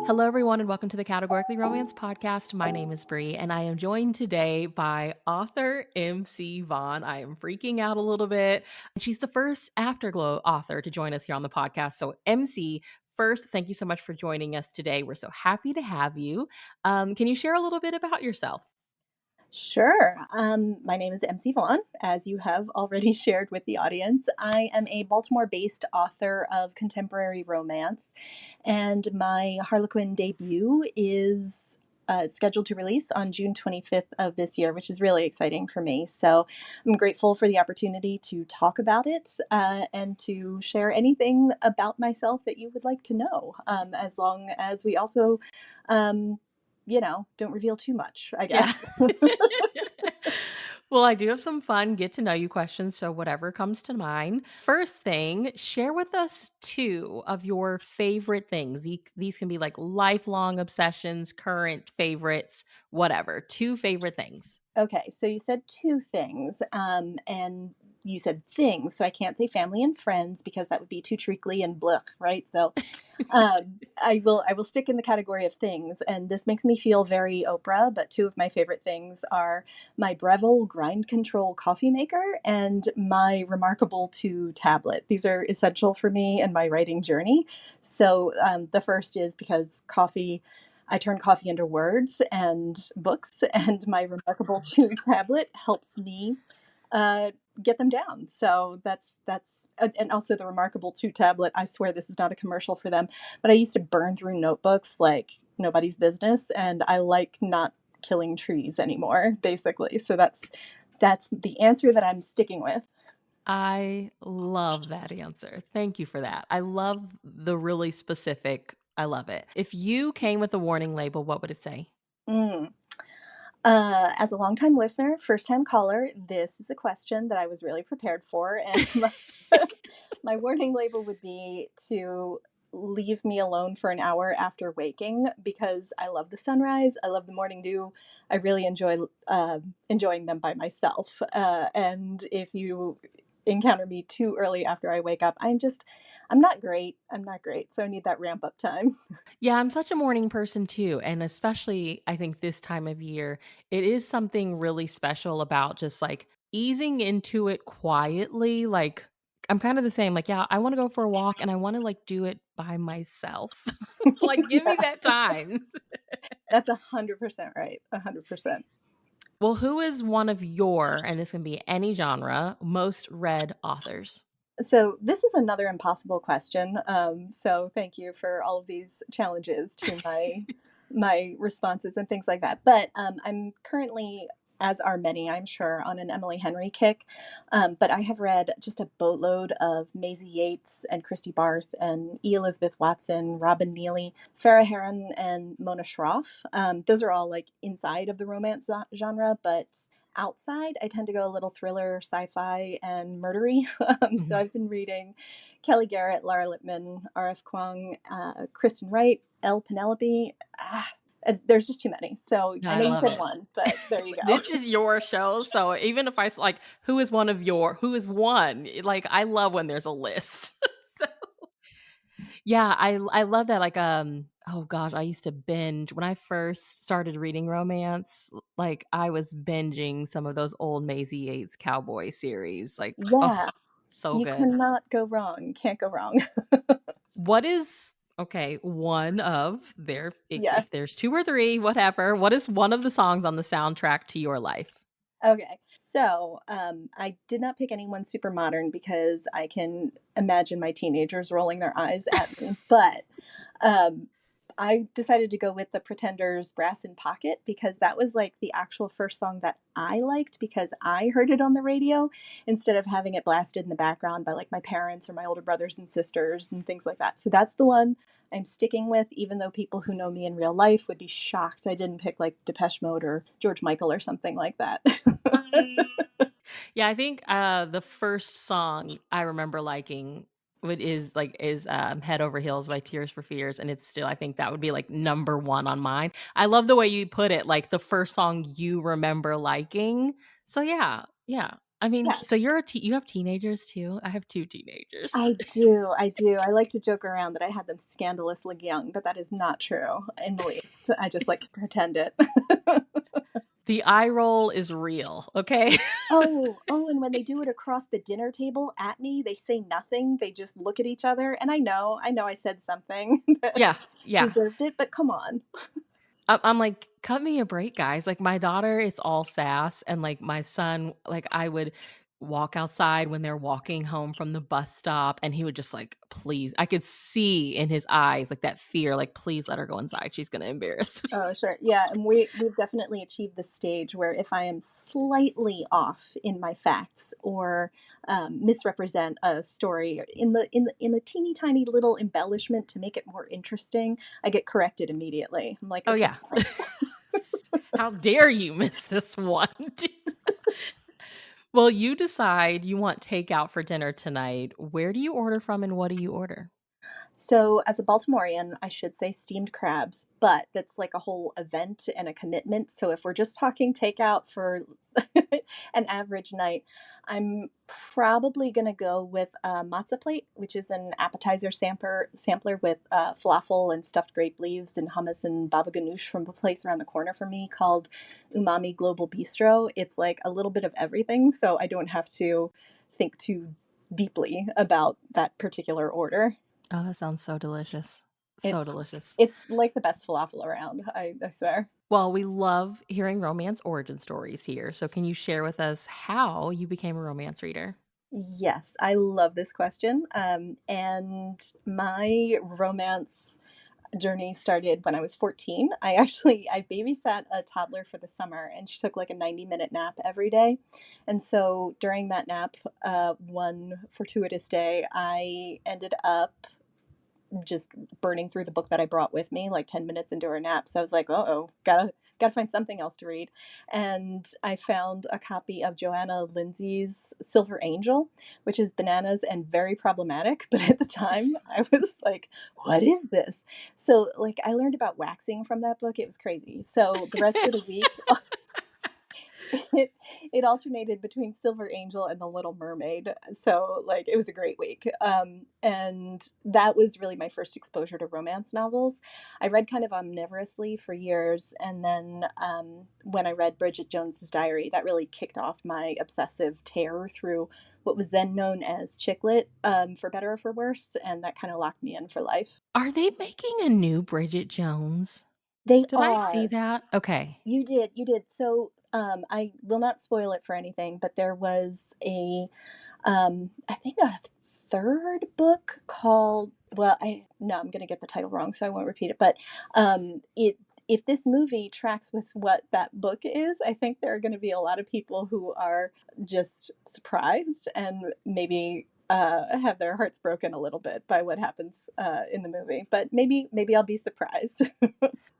Hello, everyone, and welcome to the Categorically Romance podcast. My name is Bree, and I am joined today by author MC Vaughan. I am freaking out a little bit. She's the first Afterglow author to join us here on the podcast. So, MC, first, thank you so much for joining us today. We're so happy to have you. Can you share a little bit about yourself? Sure. My name is MC Vaughan, as you have already shared with the audience. I am a Baltimore based author of contemporary romance, and my Harlequin debut is scheduled to release on June 25th of this year, which is really exciting for me. So I'm grateful for the opportunity to talk about it and to share anything about myself that you would like to know, as long as we also. Um, don't reveal too much, I Yeah. guess. Well, I do have some fun get to know you questions, so whatever comes to mind. First thing, share with us two of your favorite things. These can be like lifelong obsessions, current favorites, whatever. Two favorite things. Okay, so you said two things, and you said things, so I can't say family and friends because that would be too treacly and blech, right? So I will stick in the category of things, and this makes me feel very Oprah. But two of my favorite things are my Breville grind control coffee maker and my Remarkable 2 tablet. These are essential for me and my writing journey. So the first is because coffee. I turn coffee into words and books, and my Remarkable 2 tablet helps me uh, get them down. So and also the Remarkable 2 tablet. I swear this is not a commercial for them, but I used to burn through notebooks like nobody's business, and I like not killing trees anymore, basically. So that's the answer that I'm sticking with. I love that answer. Thank you for that. I love the really specific. I love it. If you came with a warning label, what would it say? Mm. As a longtime listener, first time caller, this is a question that I was really prepared for. And my warning label would be to leave me alone for an hour after waking because I love the sunrise. I love the morning dew. I really enjoy enjoying them by myself. And if you encounter me too early after I wake up, I'm not great. I'm not great. So I need that ramp up time. Yeah, I'm such a morning person too. And especially, I think this time of year, it is something really special about just like easing into it quietly. Like, I'm kind of the same. Like, yeah, I want to go for a walk and I want to like do it by myself. Like, give me Yeah, that time. that's 100% right. 100%. Well, who is one of your, and this can be any genre, most read authors? So this is another impossible question. So thank you for all of these challenges to my responses and things like that. But I'm currently, as are many, I'm sure, on an Emily Henry kick. But I have read just a boatload of Maisie Yates and Christy Barth and E. Elizabeth Watson, Robin Neely, Farah Heron, and Mona Shroff. Those are all like inside of the romance genre, but outside, I tend to go a little thriller, sci-fi, and murdery. So Mhm. I've been reading Kelly Garrett, Lara Lippman, R.F. Kuang, Kristen Wright, Elle Penelope. There's just too many. So No, I I know you love said it. one, but there you go. This is your show, so even if like, who is one? Like, I love when there's a list. So, yeah, I love that, like, oh gosh, I used to binge when I first started reading romance, like, I was binging some of those old Maisie Yates cowboy series, like, oh, Yeah, so you good. cannot go wrong. Can't go wrong. What is okay, one of there Yeah. if there's 2 or 3, whatever, what is one of the songs on the soundtrack to your life? Okay. So I did not pick anyone super modern because I can imagine my teenagers rolling their eyes at me. But Um, I decided to go with the Pretenders' "Brass in Pocket" because that was, like, the actual first song that I liked because I heard it on the radio instead of having it blasted in the background by, like, my parents or my older brothers and sisters and things like that. So that's the one I'm sticking with, even though people who know me in real life would be shocked I didn't pick, like, Depeche Mode or George Michael or something like that. Yeah, I think, the first song I remember liking Head Over Heels by Tears for Fears, and it's still I think that would be, like, number 1 on mine. I love the way you put it, like, the first song you remember liking. So, yeah, yeah. I mean, Yeah, so you have teenagers too? I have 2 teenagers. I do, I do. I like to joke around that I had them scandalously young, but that is not true in the least. I just like to pretend it. The eye roll is real, okay? Oh, and when they do it across the dinner table at me, they say nothing, they just look at each other, and I know I said something that Yeah, yeah. deserved it, but come on. I'm like, "Cut me a break, guys." Like, my daughter, it's all sass, and, like, my son, like, I would walk outside when they're walking home from the bus stop, and he would just like, "Please." I could see in his eyes, like, that fear, like, "Please let her go inside. She's gonna embarrass me." Oh, sure. Yeah, and we've definitely achieved the stage where if I am slightly off in my facts or misrepresent a story in a teeny tiny little embellishment to make it more interesting, I get corrected immediately. I'm like, Oh, okay, yeah. fine. How dare you miss this one? Well, you decide you want takeout for dinner tonight. Where do you order from and what do you order? So, as a Baltimorean, I should say steamed crabs, but that's like a whole event and a commitment. So, if we're just talking takeout for an average night, I'm probably going to go with a matzo plate, which is an appetizer sampler with falafel and stuffed grape leaves and hummus and baba ganoush from a place around the corner from me called Umami Global Bistro. It's like a little bit of everything, so I don't have to think too deeply about that particular order. Oh, that sounds so delicious. So It's delicious. it's like the best falafel around, I swear. Well, we love hearing romance origin stories here. So, can you share with us how you became a romance reader? Yes, I love this question, and my romance journey started when I was 14. I babysat a toddler for the summer, and she took, like, a 90-minute nap every day, and so during that nap, one fortuitous day, I ended up just burning through the book that I brought with me like 10 minutes into her nap. So I was like, "Uh-oh, gotta find something else to read." And I found a copy of Joanna Lindsay's Silver Angel, which is bananas and very problematic, but at the time I was like, "What is this?" So, like, I learned about waxing from that book. It was crazy. So the rest of the week it it alternated between Silver Angel and The Little Mermaid, so, like, it was a great week, and that was really my first exposure to romance novels. I read kind of omnivorously for years, and then, when I read Bridget Jones's Diary, that really kicked off my obsessive tear through what was then known as chick lit, for better or for worse, and that kinda locked me in for life. Are they making a new Bridget Jones? They Did I see are. that? Okay. You did. So, I will not spoil it for anything, but there was I think a third book called, well, I no, I'm gonna get the title wrong, so I won't repeat it, but, it if this movie tracks with what that book is, I think there are gonna be a lot of people who are just surprised and maybe, have their hearts broken a little bit by what happens, in the movie, but maybe I'll be surprised.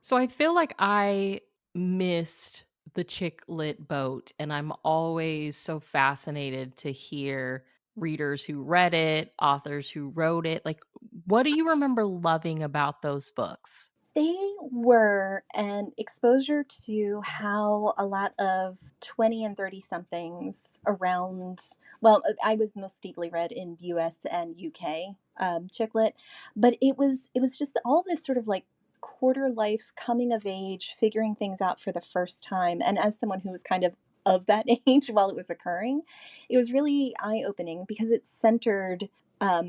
So I feel like I missed the chick lit boat, and I'm always so fascinated to hear readers who read it, authors who wrote it. Like, what do you remember loving about those books? They were an exposure to how a lot of 20 and 30 somethings around, well, I was most deeply read in US and UK chick lit, but it was just all this sort of like quarter life coming of age, figuring things out for the first time. And as someone who was kind of that age while it was occurring, it was really eye opening because it centered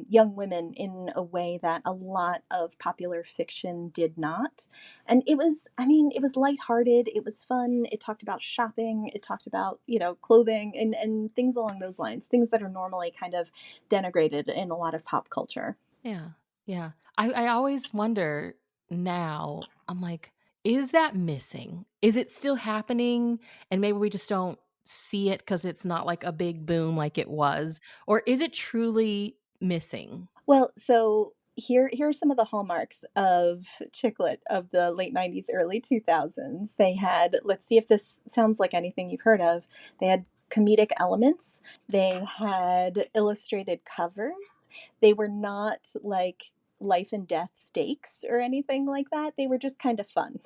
young women in a way that a lot of popular fiction did not. And it was, I mean, it was lighthearted, it was fun, it talked about shopping, it talked about, clothing and things along those lines, things that are normally kind of denigrated in a lot of pop culture. Yeah. Yeah. I always wonder now, I'm like, is that missing? Is it still happening? And maybe we just don't see it because it's not like a big boom like it was. Or is it truly missing? Well, so here are some of the hallmarks of chick lit of the late 90s, early 2000s. They had, let's see if this sounds like anything you've heard of. They had comedic elements. They had illustrated covers. They were not like life and death stakes or anything like that. They were just kind of fun.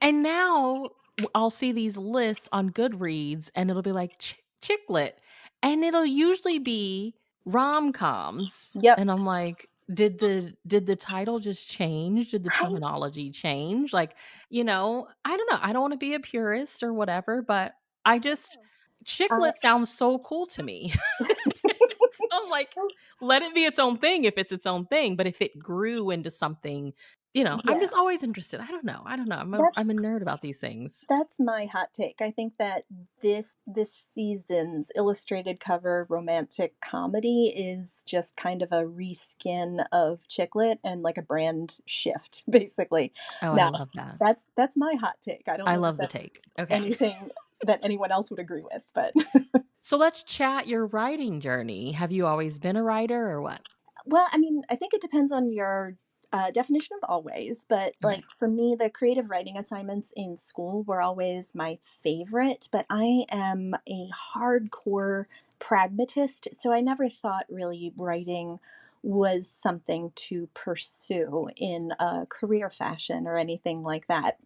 And now I'll see these lists on Goodreads and it'll be like chick lit, and it'll usually be rom-coms, Yep. and I'm like, "Did the title just change? Did the Right? terminology change?" Like, I don't know, I don't wanna be a purist or whatever, but I just chick Uh, lit sounds so cool to me. So I'm like, let it be its own thing if it's its own thing, but if it grew into something, I'm yeah, just always interested. I don't know. I'm a that's nerd about these things. That's my hot take. I think that this season's illustrated cover romantic comedy is just kind of a reskin of chick lit and like a brand shift, basically. Oh, I Now, love that. that's my hot take. I don't I know that love the that's take. Okay. anything that anyone else would agree with, but So let's chat your writing journey. Have you always been a writer or what? well, I mean, I think it depends on your definition of always, but like Okay. for me, the creative writing assignments in school were always my favorite. But I am a hardcore pragmatist, so I never thought really writing was something to pursue in a career fashion or anything like that.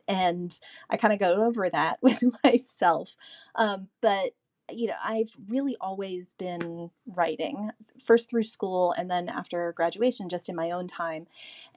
And I kind of go over that with myself. But I've really always been writing first through school and then after graduation, just in my own time.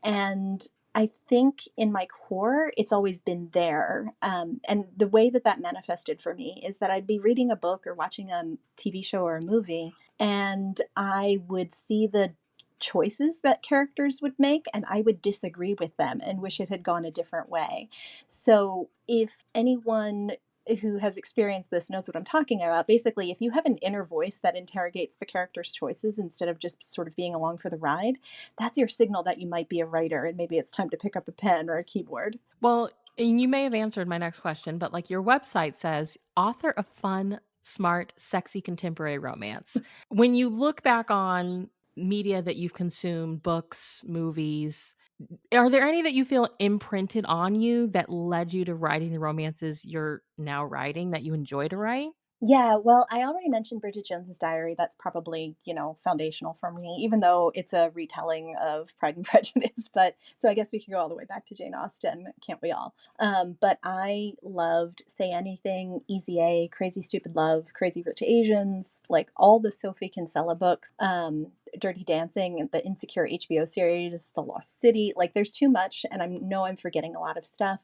And I think in my core, it's always been there. And the way that that manifested for me is that I'd be reading a book or watching a TV show or a movie, and I would see the choices that characters would make, and I would disagree with them and wish it had gone a different way. So if anyone who has experienced this knows what I'm talking about. Basically, if you have an inner voice that interrogates the character's choices instead of just sort of being along for the ride, that's your signal that you might be a writer and maybe it's time to pick up a pen or a keyboard. Well, and you may have answered my next question, but like your website says, author of fun, smart, sexy contemporary romance. When you look back on media that you've consumed, books, movies, are there any that you feel imprinted on you that led you to writing the romances you're now writing that you enjoy to write? Yeah, well, I already mentioned Bridget Jones's Diary. That's probably, foundational for me, even though it's a retelling of Pride and Prejudice. But so I guess we could go all the way back to Jane Austen, can't we all? But I loved Say Anything, Easy A, Crazy Stupid Love, Crazy Rich Asians, like all the Sophie Kinsella books, Dirty Dancing, the Insecure HBO series, The Lost City. Like there's too much, and I know I'm forgetting a lot of stuff.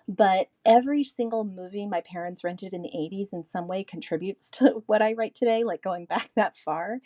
But every single movie my parents rented in the 80s in some way contributes to what I write today, like going back that far.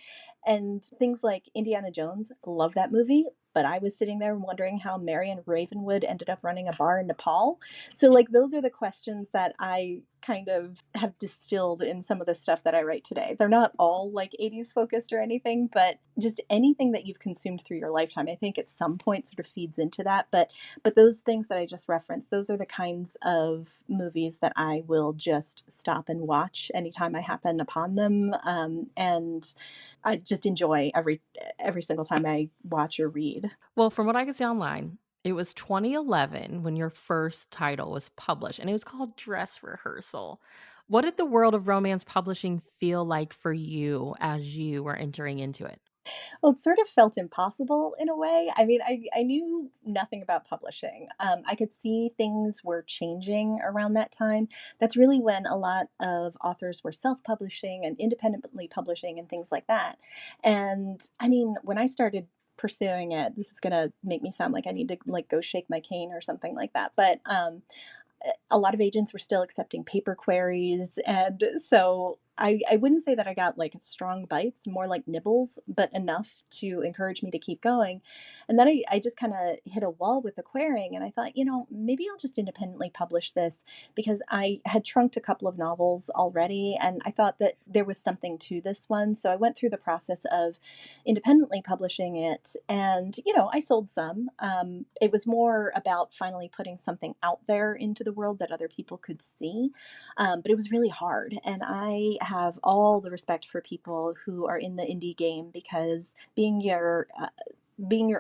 And things like Indiana Jones, love that movie, but I was sitting there wondering how Marion Ravenwood ended up running a bar in Nepal. So, like, those are the questions that I kind of have distilled in some of the stuff that I write today. They're not all like 80s focused or anything, but just anything that you've consumed through your lifetime, I think at some point sort of feeds into that. But those things that I just referenced, those are the kinds of movies that I will just stop and watch anytime I happen upon them, and I just enjoy every single time I watch or read. Well, from what I could see online, it was 2011 when your first title was published, and it was called Dress Rehearsal. What did the world of romance publishing feel like for you as you were entering into it? Well, it sort of felt impossible in a way. I mean, I knew nothing about publishing. I could see things were changing around that time. That's really when a lot of authors were self publishing and independently publishing and things like that. And I mean, when I started pursuing it, this is going to make me sound like I need to like go shake my cane or something like that. But a lot of agents were still accepting paper queries. And so I wouldn't say that I got like strong bites, more like nibbles, but enough to encourage me to keep going. And then I just kind of hit a wall with the querying. And I thought, maybe I'll just independently publish this because I had trunked a couple of novels already. And I thought that there was something to this one. So I went through the process of independently publishing it. And, I sold some. It was more about finally putting something out there into the world that other people could see. But it was really hard. And I have all the respect for people who are in the indie game because being your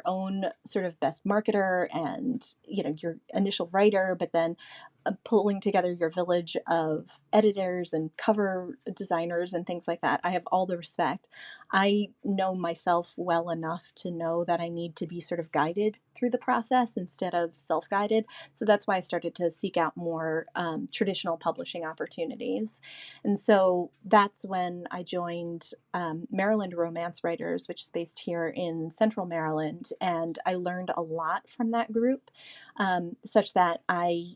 own sort of best marketer and your initial writer, but then pulling together your village of editors and cover designers and things like that. I have all the respect. I know myself well enough to know that I need to be sort of guided through the process instead of self guided. So that's why I started to seek out more traditional publishing opportunities. And so that's when I joined Maryland Romance Writers, which is based here in central Maryland. And I learned a lot from that group, such that I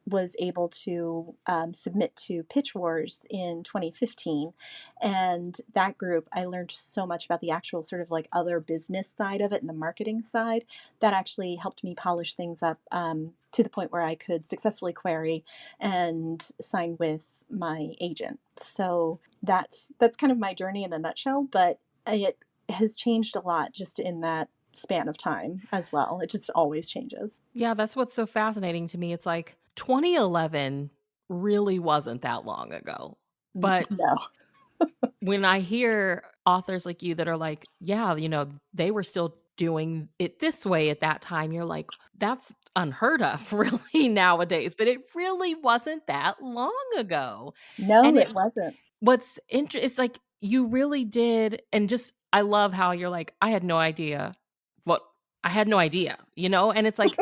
was able to submit to Pitch Wars in 2015. And that group, I learned so much about the actual sort of like other business side of it and the marketing side that actually helped me polish things up to the point where I could successfully query and sign with my agent. So that's kind of my journey in a nutshell, but it has changed a lot just in that span of time as well. It just always changes. Yeah, that's what's so fascinating to me. It's like 2011 really wasn't that long ago. But No. when I hear authors like you that are like, yeah, they were still doing it this way at that time, you're like, that's unheard of really nowadays, but it really wasn't that long ago. No, And it wasn't. it's like you really did, and just I love how you're like, what I had no idea, and it's like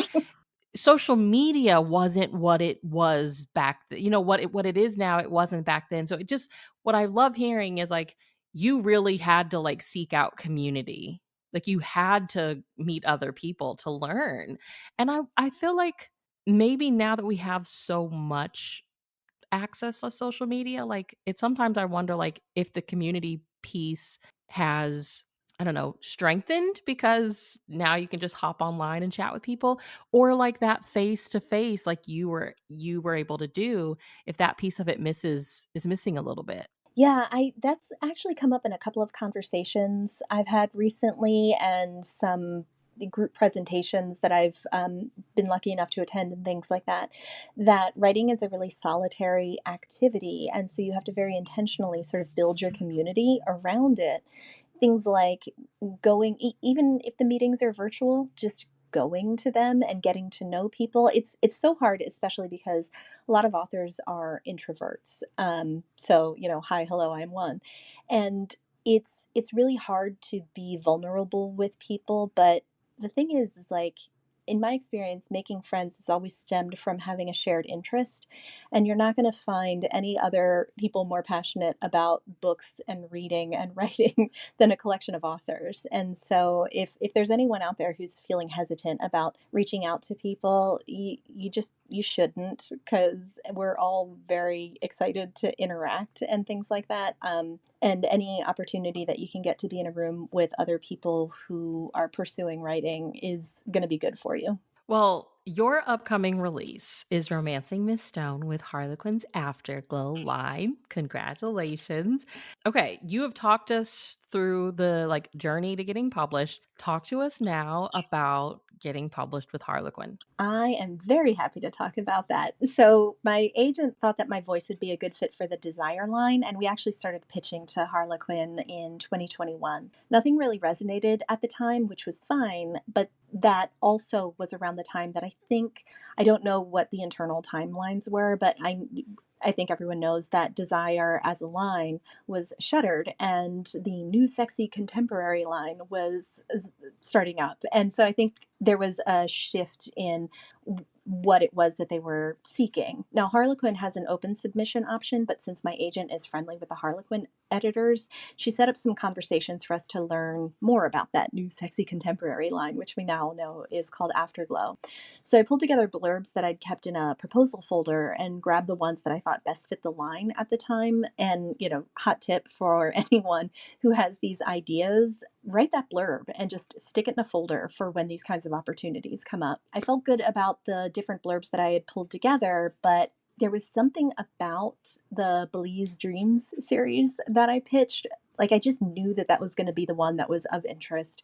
social media wasn't what it was back then, what it is now, it wasn't back then. So it just what I love hearing is like you really had to like seek out community. Like you had to meet other people to learn. And I feel like maybe now that we have so much access to social media, like it sometimes I wonder like if the community piece has, I don't know, strengthened because now you can just hop online and chat with people, or like that face to face like you were able to do, if that piece of it misses is missing a little bit. Yeah, I that's actually come up in a couple of conversations I've had recently and some group presentations that I've been lucky enough to attend and things like that. That writing is a really solitary activity, and so you have to very intentionally sort of build your community around it. Things like going even if the meetings are virtual, just going to them and getting to know people. It's so hard, especially because a lot of authors are introverts. So hi, hello, I'm one, and it's really hard to be vulnerable with people. But the thing is like in my experience, making friends has always stemmed from having a shared interest, and you're not going to find any other people more passionate about books and reading and writing than a collection of authors. And so if there's anyone out there who's feeling hesitant about reaching out to people, you shouldn't, because we're all very excited to interact and things like that. And any opportunity that you can get to be in a room with other people who are pursuing writing is going to be good for you. Well, your upcoming release is Romancing Miss Stone with Harlequin's Afterglow line. Congratulations. Okay, you have talked us through the like journey to getting published. Talk to us now about getting published with Harlequin. I am very happy to talk about that. So, my agent thought that my voice would be a good fit for the Desire line, and we actually started pitching to Harlequin in 2021. Nothing really resonated at the time, which was fine, but that also was around the time that I don't know what the internal timelines were, but I think everyone knows that Desire as a line was shuttered and the new sexy contemporary line was starting up. And so I think there was a shift in what it was that they were seeking. Now, Harlequin has an open submission option, but since my agent is friendly with the Harlequin editors, she set up some conversations for us to learn more about that new sexy contemporary line, which we now know is called Afterglow. So I pulled together blurbs that I'd kept in a proposal folder and grabbed the ones that I thought best fit the line at the time. And, hot tip for anyone who has these ideas, write that blurb and just stick it in a folder for when these kinds of opportunities come up. I felt good about the different blurbs that I had pulled together, but there was something about the Belize Dreams series that I pitched. Like, I just knew that that was going to be the one that was of interest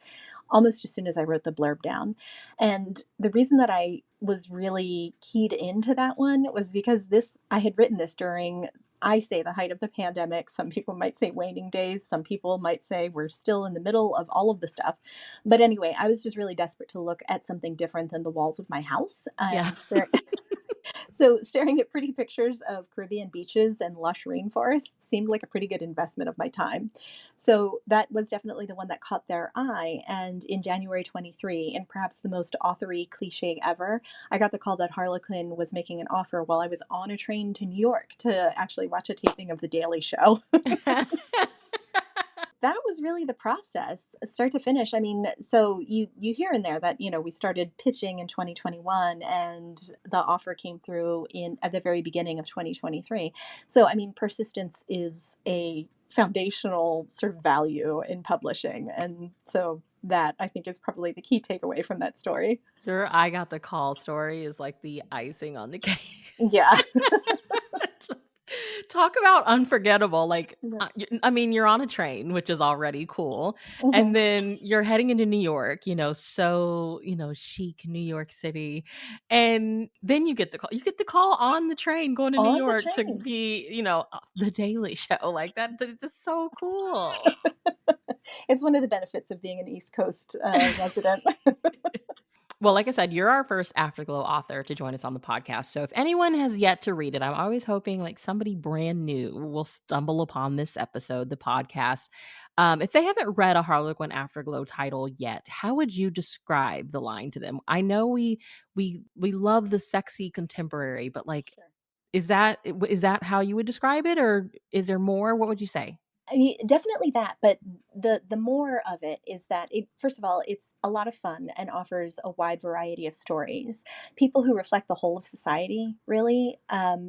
almost as soon as I wrote the blurb down. And the reason that I was really keyed into that one was because I had written this during, I say, the height of the pandemic. Some people might say waning days. Some people might say we're still in the middle of all of the stuff. But anyway, I was just really desperate to look at something different than the walls of my house. Yeah. And there, So, staring at pretty pictures of Caribbean beaches and lush rainforests seemed like a pretty good investment of my time. So, that was definitely the one that caught their eye. And in January 23, in perhaps the most authory cliche ever, I got the call that Harlequin was making an offer while I was on a train to New York to actually watch a taping of The Daily Show. That was really the process, start to finish. I mean, so you hear in there that, we started pitching in 2021 and the offer came through in at the very beginning of 2023. So, I mean, persistence is a foundational sort of value in publishing. And so that I think is probably the key takeaway from that story. Your "I got the call" story is like the icing on the cake. Yeah. Talk about unforgettable, like, Yeah. I mean, you're on a train, which is already cool, and Mhm. then you're heading into New York, chic New York City, and then you get the call on the train going to New On the York to train. be, The Daily Show, like, that's so cool. It's one of the benefits of being an East Coast resident. Well, like I said, you're our first Afterglow author to join us on the podcast. So if anyone has yet to read it, I'm always hoping like somebody brand new will stumble upon this episode, the podcast. If they haven't read a Harlequin Afterglow title yet, how would you describe the line to them? I know we love the sexy contemporary, but like, Sure. is that how you would describe it, or is there more? What would you say? I mean, definitely that, but the more of it is that it first of all, it's a lot of fun and offers a wide variety of stories. People who reflect the whole of society, really.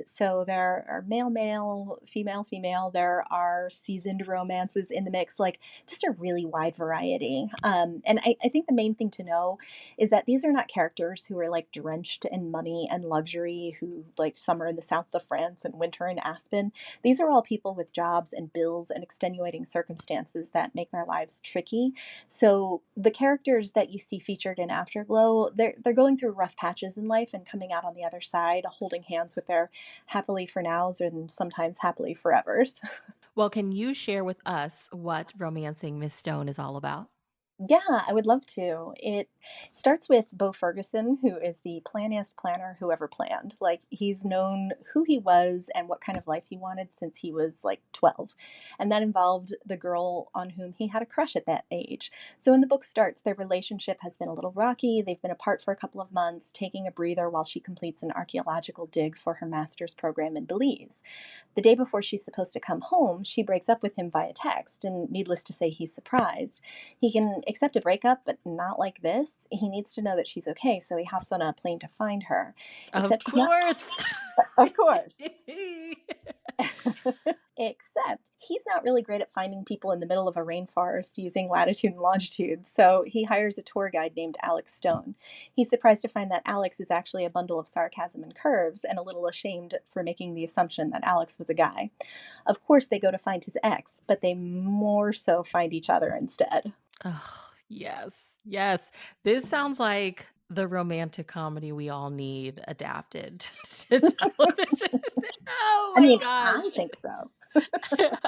So there are male, female, female. There are seasoned romances in the mix, like just a really wide variety. And I think the main thing to know is that these are not characters who are like drenched in money and luxury, who like summer in the south of France and winter in Aspen. These are all people with jobs and bills and extenuating circumstances that make their lives tricky. So the characters that you see featured in Afterglow, they're going through rough patches in life and coming out on the other side, holding hands with their happily for nows and sometimes happily forevers. Well, can you share with us what Romancing Miss Stone is all about? Yeah, I would love to. It starts with Bo Ferguson, who is the planniest planner who ever planned. Like, he's known who he was and what kind of life he wanted since he was like 12. And that involved the girl on whom he had a crush at that age. So, when the book starts, their relationship has been a little rocky. They've been apart for a couple of months, taking a breather while she completes an archaeological dig for her master's program in Belize. The day before she's supposed to come home, she breaks up with him via text, and needless to say, he's surprised. He can accept a breakup, but not like this. He needs to know that she's okay, so he hops on a plane to find her. Of Except he's not, course. of course. Except he's not really great at finding people in the middle of a rainforest using latitude and longitude, so he hires a tour guide named Alex Stone. He's surprised to find that Alex is actually a bundle of sarcasm and curves, and a little ashamed for making the assumption that Alex was a guy. Of course, they go to find his ex, but they more so find each other instead. Oh, yes. Yes. This sounds like the romantic comedy we all need adapted to television. Oh I my mean, gosh. I think so.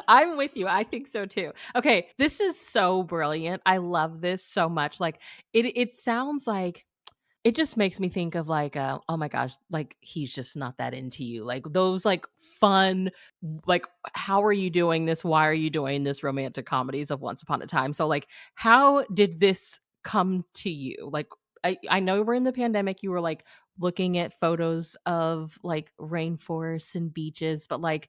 I'm with you. I think so too. Okay, this is so brilliant. I love this so much. Like it sounds like it just makes me think of like, oh my gosh, like he's just not that into you. Like those like fun, like how are you doing this? Why are you doing this? Romantic comedies of Once Upon a Time. So like, how did this come to you? Like, I know we're in the pandemic. You were like looking at photos of like rainforests and beaches, but like,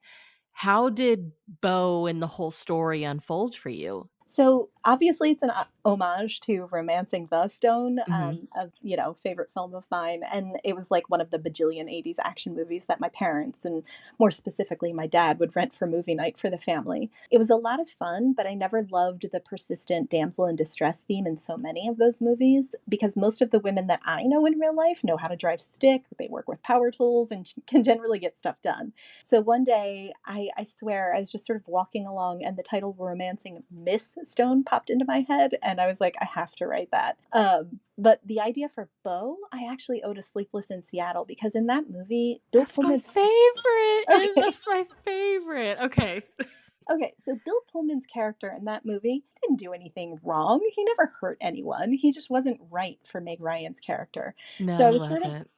how did Bo and the whole story unfold for you? So obviously, it's an homage to *Romancing the Stone*, Hmm. a favorite film of mine, and it was like one of the bajillion '80s action movies that my parents, and more specifically my dad, would rent for movie night for the family. It was a lot of fun, but I never loved the persistent damsel in distress theme in so many of those movies because most of the women that I know in real life know how to drive stick, they work with power tools, and can generally get stuff done. So one day, I swear, I was just sort of walking along, and the title "Romancing Miss Stone" popped into my head, and I was like, I have to write that. But the idea for Bo, I actually owe to Sleepless in Seattle because in that movie, Bill That's my Pullman's favorite. okay. That's my favorite. Okay. Okay, so Bill Pullman's character in that movie didn't do anything wrong. He never hurt anyone. He just wasn't right for Meg Ryan's character. So No, I he would sort of wasn't.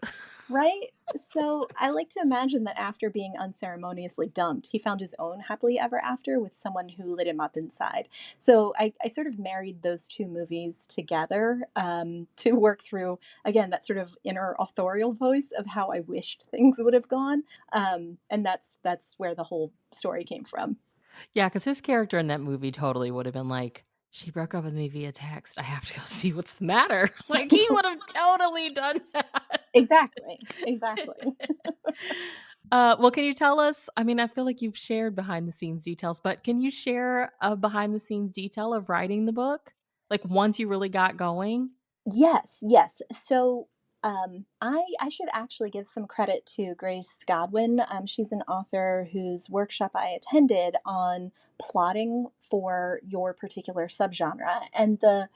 right? So I like to imagine that after being unceremoniously dumped, he found his own happily ever after with someone who lit him up inside. So I sort of married those two movies together to work through, again, that sort of inner authorial voice of how I wished things would have gone. And that's where the whole story came from. Yeah, because his character in that movie totally would have been like, "She broke up with me via text. I have to go see what's the matter." Like, he would have totally done that. Exactly. Exactly. Well, can you tell us I mean, I feel like you've shared behind the scenes details, but can you share a behind the scenes detail of writing the book? Like, once you really got going? Yes, yes. So, I should actually give some credit to Grace Godwin. She's an author whose workshop I attended on plotting for your particular subgenre, and the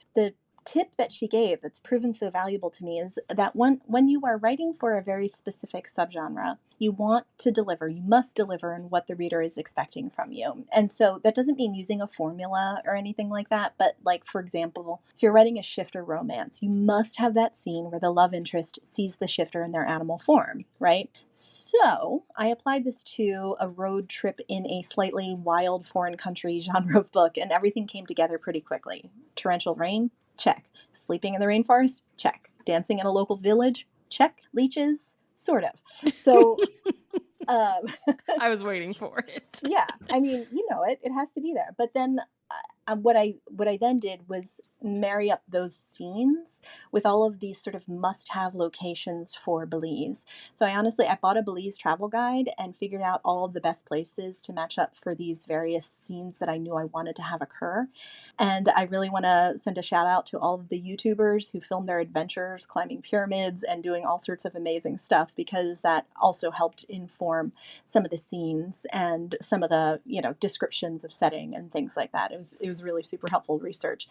tip that she gave that's proven so valuable to me is that when you are writing for a very specific subgenre, you want to deliver, you must deliver on what the reader is expecting from you. And so that doesn't mean using a formula or anything like that, but like for example, if you're writing a shifter romance, you must have that scene where the love interest sees the shifter in their animal form, right? So I applied this to a road trip in a slightly wild foreign country genre of book, and everything came together pretty quickly. Torrential rain, check. Sleeping in the rainforest, check. Dancing in a local village, check. Leeches, sort of. So um, I was waiting for it. yeah, I mean, you know it. It has to be there. But then, what I then did was marry up those scenes with all of these sort of must-have locations for Belize. So I bought a Belize travel guide and figured out all of the best places to match up for these various scenes that I knew I wanted to have occur. And I really want to send a shout out to all of the YouTubers who film their adventures climbing pyramids and doing all sorts of amazing stuff because that also helped inform some of the scenes and some of the descriptions of setting and things like that. It was really super helpful research,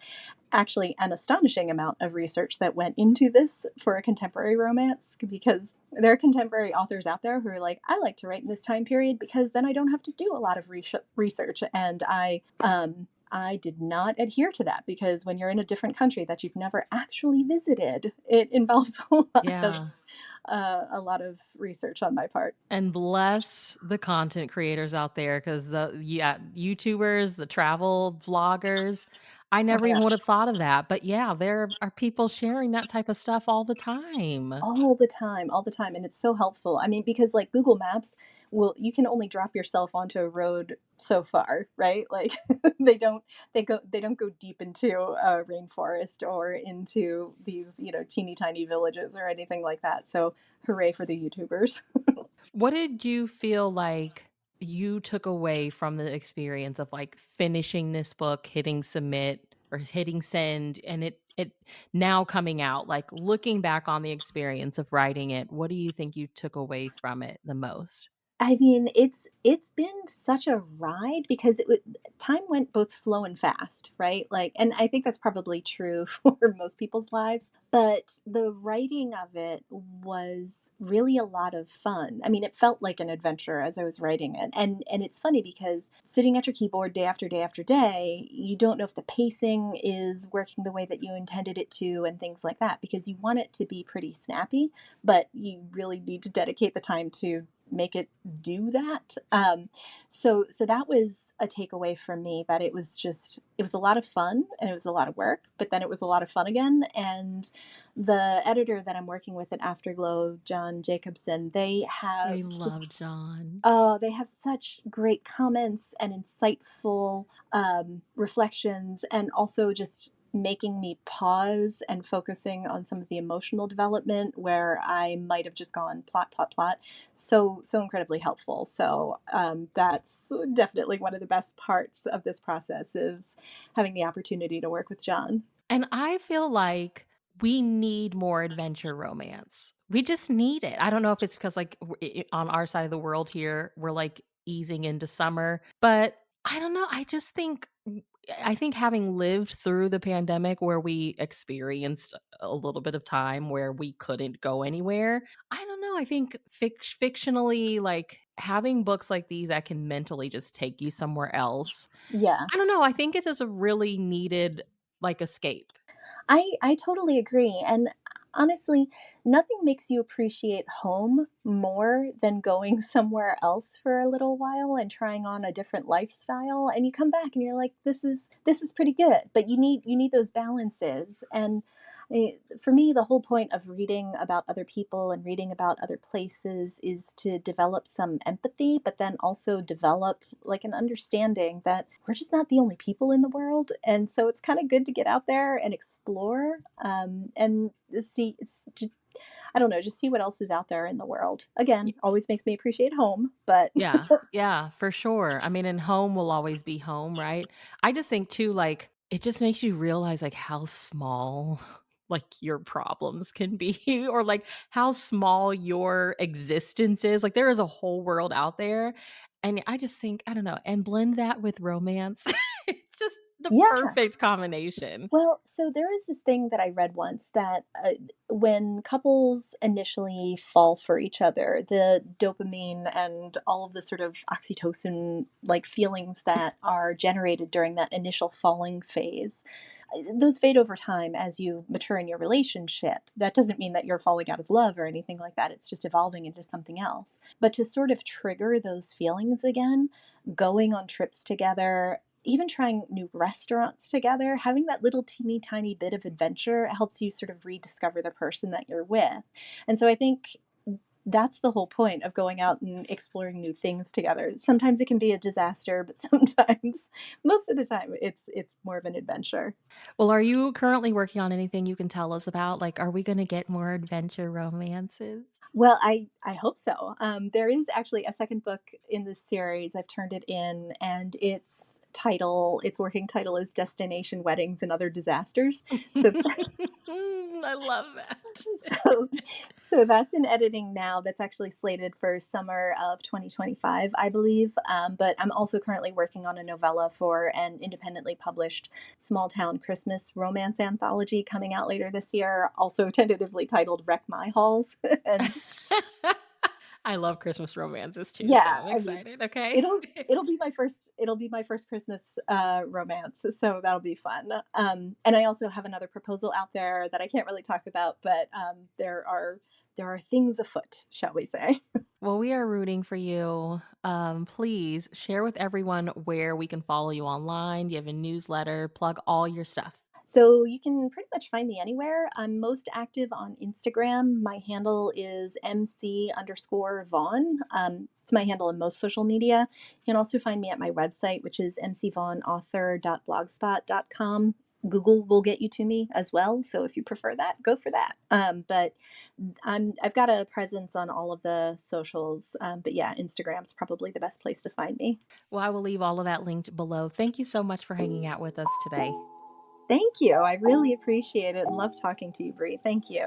actually an astonishing amount of research that went into this for a contemporary romance, because there are contemporary authors out there who are like, I like to write in this time period because then I don't have to do a lot of research. And I did not adhere to that because when you're in a different country that you've never actually visited, it involves Yeah. a lot of research on my part. And bless the content creators out there, because yeah, YouTubers, the travel vloggers, I Oh never my even would gosh. have thought of that, but yeah, there are people sharing that type of stuff all the time. All the time, and it's so helpful. I mean, because, like, Google Maps you can only drop yourself onto a road so far, right? Like, they don't they don't go deep into a rainforest or into these, teeny tiny villages or anything like that, so hooray for the YouTubers. What did you feel like you took away from the experience of, like, finishing this book, hitting submit or hitting send, and it now coming out? Like, looking back on the experience of writing it, what do you think you took away from it the most? I mean, it's been such a ride because time went both slow and fast, right? Like, and I think that's probably true for most people's lives, but the writing of it was really a lot of fun. I mean, it felt like an adventure as I was writing it. And it's funny because sitting at your keyboard day after day after day, you don't know if the pacing is working the way that you intended it to and things like that because you want it to be pretty snappy, but you really need to dedicate the time to make it do that. So that was a takeaway from me that it was a lot of fun and it was a lot of work, but then it was a lot of fun again. And the editor that I'm working with at Afterglow, John Jacobson, they have We just love John. they have such great comments and insightful reflections, and also just making me pause and focusing on some of the emotional development where I might have just gone plot, plot, plot. So incredibly helpful. So that's definitely one of the best parts of this process is having the opportunity to work with John. And I feel like we need more adventure romance. We just need it. I don't know if it's because, like, on our side of the world here, we're like easing into summer, but I don't know. I just think I think having lived through the pandemic where we experienced a little bit of time where we couldn't go anywhere, I don't know, I think fictionally, like, having books like these that can mentally just take you somewhere else, Yeah. I don't know, I think it is a really needed, like, escape. I totally agree, and honestly, nothing makes you appreciate home more than going somewhere else for a little while and trying on a different lifestyle, and you come back and you're like, "This is pretty good," but you need those balances, and, for me, the whole point of reading about other people and reading about other places is to develop some empathy, but then also develop, like, an understanding that we're just not the only people in the world, and so it's kinda good to get out there and explore, and see I don't know, just see what else is out there in the world. Again, always makes me appreciate home, but Yeah, yeah, for sure. I mean, and home will always be home, right? I just think too, like, it just makes you realize like how small like your problems can be or like how small your existence is. Like there is a whole world out there. And I just think, I don't know, and blend that with romance. It's just the yeah. perfect combination. Well, so there is this thing that I read once that when couples initially fall for each other, the dopamine and all of the sort of oxytocin like feelings that are generated during that initial falling phase, those fade over time as you mature in your relationship. That doesn't mean that you're falling out of love or anything like that. It's just evolving into something else. But to sort of trigger those feelings again, going on trips together, even trying new restaurants together, having that little teeny tiny bit of adventure helps you sort of rediscover the person that you're with. And so I think that's the whole point of going out and exploring new things together. Sometimes it can be a disaster, but sometimes, most of the time, it's more of an adventure. Well, are you currently working on anything you can tell us about? Like, are we going to get more adventure romances? Well, I hope so. There is actually a second book in this series. I've turned it in, and its working title is Destination Weddings and Other Disasters. So I love that. so so that's in editing now. That's actually slated for summer of 2025, I believe. But I'm also currently working on a novella for an independently published small town Christmas romance anthology coming out later this year, also tentatively titled Wreck My Halls. And I love Christmas romances too, so yeah, I'm I mean, excited, okay? it'll be my first Christmas romance, so that'll be fun. And I also have another proposal out there that I can't really talk about, but there are things afoot, shall we say? Well, we are rooting for you. Please share with everyone where we can follow you online. Do you have a newsletter? Plug all your stuff. So you can pretty much find me anywhere. I'm most active on Instagram. My handle is MC underscore Vaughan. It's my handle in most social media. You can also find me at my website, which is mcvaughanauthor.blogspot.com. Google will get you to me as well. So if you prefer that, go for that. But I've got a presence on all of the socials. But yeah, Instagram's probably the best place to find me. Well, I will leave all of that linked below. Thank you so much for hanging out with us today. Thank you. I really appreciate it and love talking to you, Bree. Thank you.